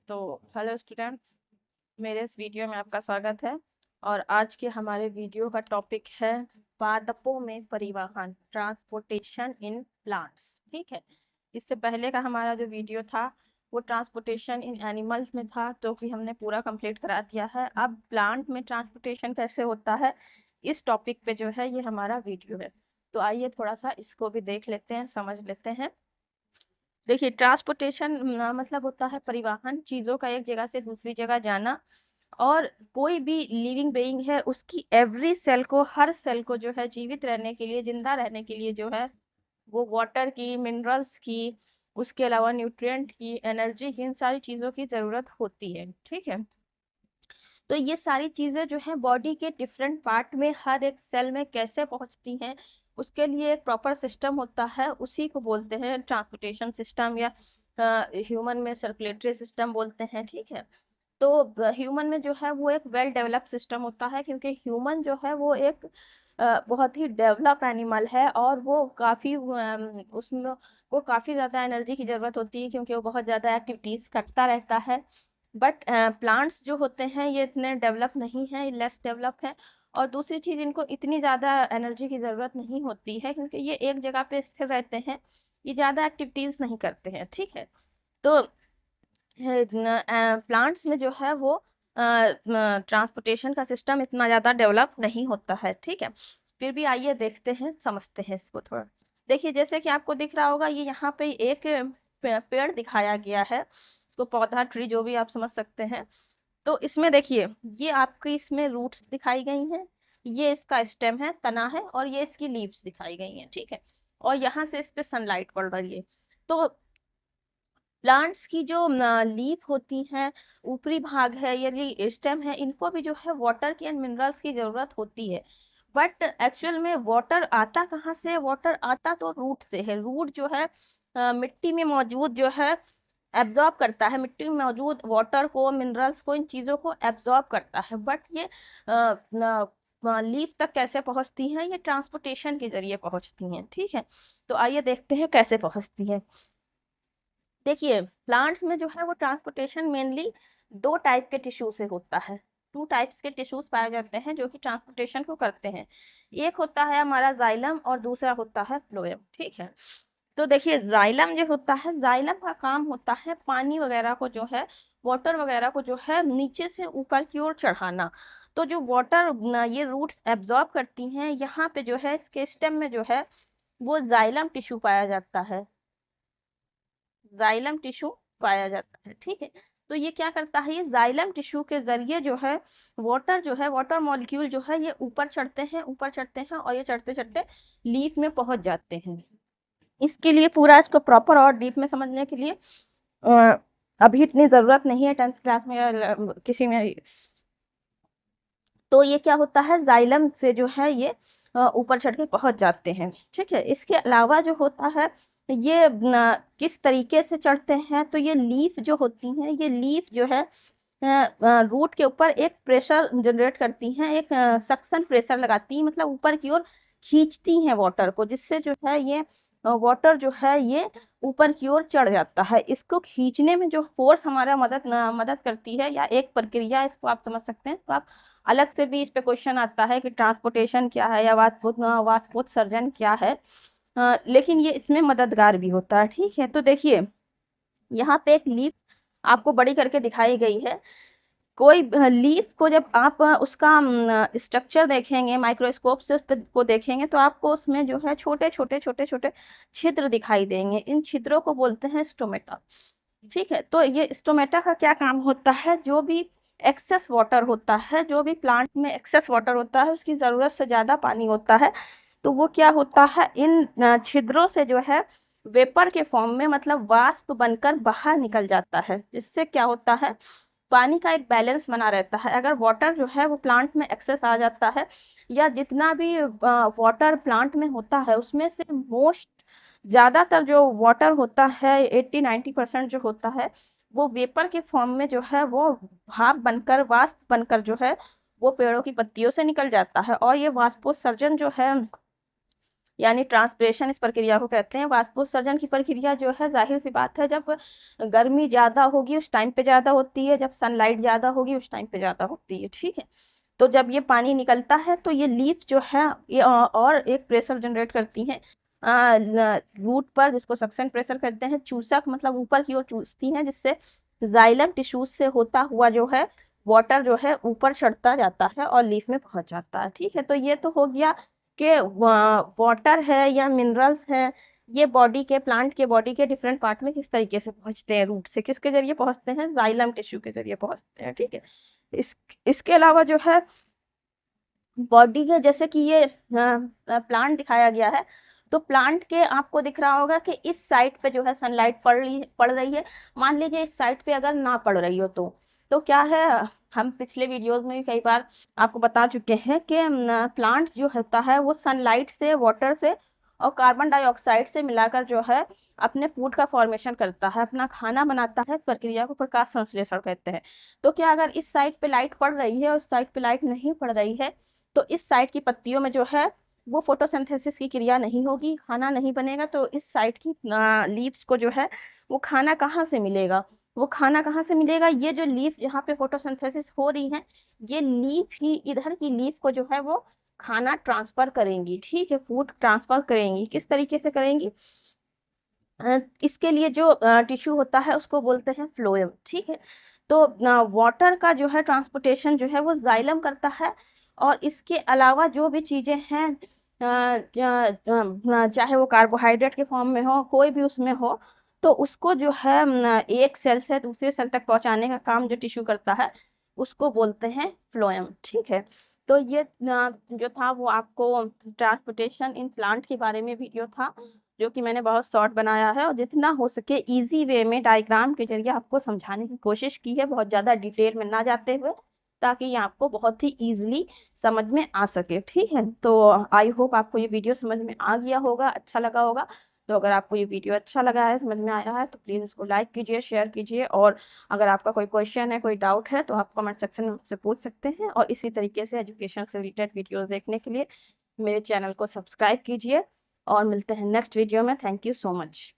तो hello students, मेरे इस वीडियो में आपका स्वागत है। और आज के हमारे वीडियो का टॉपिक है पादपों में परिवहन, ट्रांसपोर्टेशन इन प्लांट्स। ठीक है, इससे पहले का हमारा जो वीडियो था वो ट्रांसपोर्टेशन इन एनिमल्स में था, जो कि हमने पूरा कंप्लीट करा दिया है। अब प्लांट में ट्रांसपोर्टेशन कैसे होता है, इस टॉपिक पे जो है ये हमारा वीडियो है। तो आइए थोड़ा सा इसको भी देख लेते हैं, समझ लेते हैं। देखिए, ट्रांसपोर्टेशन मतलब होता है परिवहन, चीजों का एक जगह से दूसरी जगह जाना। और कोई भी लिविंग बीइंग है उसकी एवरी सेल को, हर सेल को जो है जीवित रहने के लिए, जिंदा रहने के लिए जो है वो वाटर की, मिनरल्स की, उसके अलावा न्यूट्रिएंट की, एनर्जी की, इन सारी चीजों की जरूरत होती है। ठीक है, तो ये सारी चीजें जो है बॉडी के डिफरेंट पार्ट में हर एक सेल में कैसे पहुंचती हैं, उसके लिए एक प्रॉपर सिस्टम होता है, उसी को बोलते हैं ट्रांसपोर्टेशन सिस्टम, या ह्यूमन में सर्कुलेटरी सिस्टम बोलते हैं। ठीक है, तो ह्यूमन में जो है वो एक वेल डेवलप्ड सिस्टम होता है, क्योंकि ह्यूमन जो है वो एक बहुत ही डेवलप एनिमल है, और वो काफ़ी उसमें वो काफ़ी ज़्यादा एनर्जी की ज़रूरत होती है, क्योंकि वो बहुत ज़्यादा एक्टिविटीज़ करता रहता है। बट प्लांट्स जो होते हैं ये इतने डेवलप नहीं है, लेस डेवलप है। और दूसरी चीज़, इनको इतनी ज़्यादा एनर्जी की ज़रूरत नहीं होती है, क्योंकि ये एक जगह पे स्थिर रहते हैं, ये ज़्यादा एक्टिविटीज़ नहीं करते हैं। ठीक है, तो प्लांट्स में जो है वो ट्रांसपोर्टेशन का सिस्टम इतना ज़्यादा डेवलप नहीं होता है। ठीक है, फिर भी आइए देखते हैं, समझते हैं इसको थोड़ा। देखिए, जैसे कि आपको दिख रहा होगा, ये यहाँ पे एक पेड़ दिखाया गया है, इसको पौधा, ट्री, जो भी आप समझ सकते हैं। तो इसमें देखिए, ये आपकी इसमें रूट्स दिखाई गई हैं, ये इसका स्टेम है, तना है, और ये इसकी लीव्स दिखाई गई हैं। ठीक है, और यहाँ से इस पे सनलाइट पड़ रही है। तो प्लांट्स की जो लीफ होती हैं, ऊपरी भाग है, यदि स्टेम है, इनको भी जो है वाटर की एंड मिनरल्स की जरूरत होती है। बट एक्चुअल में वाटर आता कहाँ से है? वाटर आता तो रूट से है। रूट जो है मिट्टी में मौजूद जो है एब्जॉर्ब करता है, मिट्टी में मौजूद वाटर को, मिनरल्स को, इन चीजों को एब्जॉर्ब करता है। बट ये लीफ तक कैसे पहुंचती हैं? ये ट्रांसपोर्टेशन के जरिए पहुंचती हैं। ठीक है, तो आइए देखते हैं कैसे पहुंचती हैं। देखिए, प्लांट्स में जो है वो ट्रांसपोर्टेशन मेनली दो टाइप के टिश्यू से होता है। टू टाइप्स के टिश्यूज पाए जाते हैं जो कि ट्रांसपोर्टेशन को करते हैं। एक होता है हमारा जाइलम, और दूसरा होता है फ्लोएम। ठीक है, तो देखिए, जाइलम जो होता है, जाइलम का काम होता है पानी वगैरह को जो है, वाटर वगैरह को जो है नीचे से ऊपर की ओर चढ़ाना। तो जो वाटर ये रूट्स एब्जॉर्ब करती हैं, यहाँ पे जो है इसके स्टेम में जो है वो जाइलम टिश्यू पाया जाता है, जाइलम टिश्यू पाया जाता है। ठीक है, तो ये क्या करता है, ये जाइलम टिश्यू के जरिए जो है वाटर जो है, वाटर मॉलिक्यूल जो है, ये ऊपर चढ़ते हैं, ऊपर चढ़ते हैं, और ये चढ़ते चढ़ते लीफ में पहुंच जाते हैं। इसके लिए पूरा इसको प्रॉपर और डीप में समझने के लिए अ, अभी इतनी जरूरत नहीं है 10th क्लास में या किसी में। तो ये क्या होता है, जाइलम से जो है ये ऊपर चढ़ के पहुंच जाते हैं। ठीक है, इसके अलावा जो होता है, ये किस तरीके से चढ़ते हैं, तो ये लीफ जो होती हैं, ये लीफ जो है रूट के ऊपर एक प्रेशर जनरेट करती हैं, एक सक्शन प्रेशर लगाती हैं, मतलब ऊपर की ओर खींचती हैं वाटर को, जिससे जो है ये वाटर जो है ये ऊपर की ओर चढ़ जाता है। इसको खींचने में जो फोर्स हमारा मदद करती है, या एक प्रक्रिया इसको आप समझ सकते हैं। तो आप अलग से भी इस पे क्वेश्चन आता है कि ट्रांसपोर्टेशन क्या है, या वाष्पोत्सर्जन क्या है, लेकिन ये इसमें मददगार भी होता है। ठीक है, तो देखिए, यहाँ पे एक लीफ आपको बड़ी करके दिखाई गई है। कोई लीफ को जब आप उसका स्ट्रक्चर देखेंगे, माइक्रोस्कोप से उस को देखेंगे, तो आपको उसमें जो है छोटे छोटे छोटे छोटे छिद्र दिखाई देंगे। इन छिद्रों को बोलते हैं स्टोमेटा। ठीक है, तो ये स्टोमेटा का क्या काम होता है, जो भी एक्सेस वाटर होता है, जो भी प्लांट में एक्सेस वाटर होता है, उसकी ज़रूरत से ज़्यादा पानी होता है, तो वो क्या होता है, इन छिद्रों से जो है वेपर के फॉर्म में, मतलब वाष्प बनकर बाहर निकल जाता है, जिससे क्या होता है, पानी का एक बैलेंस बना रहता है। अगर वाटर जो है वो प्लांट में एक्सेस आ जाता है, या जितना भी वाटर प्लांट में होता है, उसमें से मोस्ट ज़्यादातर जो वाटर होता है, 80-90% जो होता है, वो वेपर के फॉर्म में जो है वो भाप बनकर, वाष्प बनकर जो है वो पेड़ों की पत्तियों से निकल जाता है। और ये वाष्पोत्सर्जन जो है यानी ट्रांसपिरेशन इस प्रक्रिया को कहते हैं। वाष्पोत्सर्जन की प्रक्रिया जो है, जाहिर सी बात है, जब गर्मी ज्यादा होगी उस टाइम पे ज्यादा होती है, जब सनलाइट ज्यादा होगी उस टाइम पे ज्यादा होती है, ठीक है। तो जब ये पानी निकलता है तो ये लीफ जो है ये और एक प्रेशर जनरेट करती है रूट पर, जिसको सक्शन प्रेशर कहते हैं। चूसक मतलब ऊपर की ओर चूसती हैं, जिससे जाइलम टिश्यूज से होता हुआ जो है वाटर जो है ऊपर चढ़ता जाता है और लीफ में पहुंच जाता है, ठीक है। तो ये तो हो गया कि वाटर है या मिनरल्स है, ये बॉडी के, प्लांट के बॉडी के डिफरेंट पार्ट में किस तरीके से पहुंचते हैं, रूट से किसके जरिए पहुंचते हैं, जाइलम टिश्यू के जरिए पहुंचते हैं, ठीक है। इसके अलावा जो है बॉडी के, जैसे कि ये प्लांट दिखाया गया है, तो प्लांट के आपको दिख रहा होगा कि इस साइड पे जो है सनलाइट पड़ रही है। मान लीजिए इस साइड पे अगर ना पड़ रही हो तो क्या है, हम पिछले वीडियोस में भी कई बार आपको बता चुके हैं कि प्लांट जो होता है वो सनलाइट से, वाटर से और कार्बन डाइऑक्साइड से मिलाकर जो है अपने फूड का फॉर्मेशन करता है, अपना खाना बनाता है। इस प्रक्रिया को प्रकाश संश्लेषण कहते हैं। तो क्या अगर इस साइड पे लाइट पड़ रही है और इस साइड पे लाइट नहीं पड़ रही है, तो इस साइड की पत्तियों में जो है वो फोटोसिंथेसिस की क्रिया नहीं होगी, खाना नहीं बनेगा। तो इस साइड की लीव्स को जो है वो खाना कहाँ से मिलेगा, वो खाना कहाँ से मिलेगा, ये जो लीफ यहाँ पे फोटोसिंथेसिस हो रही है, ये लीफ ही, इधर की लीफ को जो है वो खाना ट्रांसफर करेंगी, ठीक है, फूड ट्रांसफर करेंगी। किस तरीके से करेंगी, इसके लिए जो टिश्यू होता है उसको बोलते हैं फ्लोएम, ठीक है। तो वाटर का जो है ट्रांसपोर्टेशन जो है वो जाइलम करता है। और इसके अलावा जो भी चीजें हैं, चाहे वो कार्बोहाइड्रेट के फॉर्म में हो, कोई भी उसमें हो, तो उसको जो है एक सेल से दूसरे सेल तक पहुंचाने का काम जो टिश्यू करता है उसको बोलते हैं फ्लोएम, ठीक है। तो ये जो था वो आपको ट्रांसपोर्टेशन इन प्लांट के बारे में वीडियो था, जो कि मैंने बहुत शॉर्ट बनाया है और जितना हो सके इजी वे में डायग्राम के जरिए आपको समझाने की कोशिश की है, बहुत ज़्यादा डिटेल में ना जाते हुए, ताकि ये आपको बहुत ही इजीली समझ में आ सके, ठीक है। तो आई होप आपको ये वीडियो समझ में आ गया होगा, अच्छा लगा होगा। तो अगर आपको ये वीडियो अच्छा लगा है, समझ में आया है, तो प्लीज़ इसको लाइक कीजिए, शेयर कीजिए। और अगर आपका कोई क्वेश्चन है, कोई डाउट है, तो आप कमेंट सेक्शन में मुझसे पूछ सकते हैं। और इसी तरीके से एजुकेशन से रिलेटेड वीडियोस देखने के लिए मेरे चैनल को सब्सक्राइब कीजिए और मिलते हैं नेक्स्ट वीडियो में। Thank you so much.